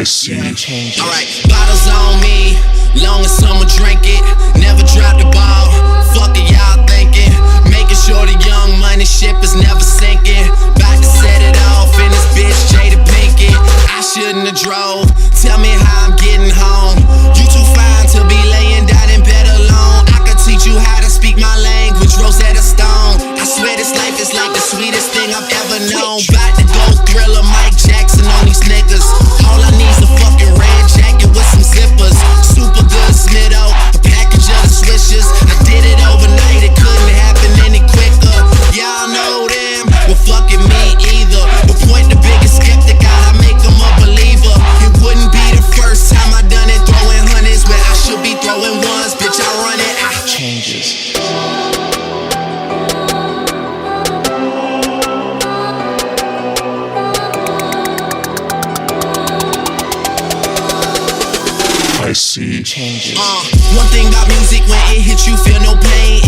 see changes. Alright, bottles on me, long as someone drink it. Never drop the ball, fuck it y'all thinking. Making sure the young money ship is never sinking. About to set it off in this bitch Jada Pinkett. I shouldn't have drove, tell me how I'm getting home. You too fine to be laying down in bed alone. I could teach you how to speak my language, Rosetta Stone. I swear this life is like the sweetest thing I've ever known. About to go Thriller, Mike Jackson on these niggas. All I need's a fucking red jacket with some zippers. Super good Smitto, a package of the swishers. I did it overnight, it couldn't happen any quicker. Y'all know them, well fucking me either. But point the biggest skeptic out, I make them a believer. It wouldn't be the first time I done it, throwing hundreds where I should be throwing ones. Bitch, I run it. Changes. I see changes. One thing about music, when it hits you, feel no pain.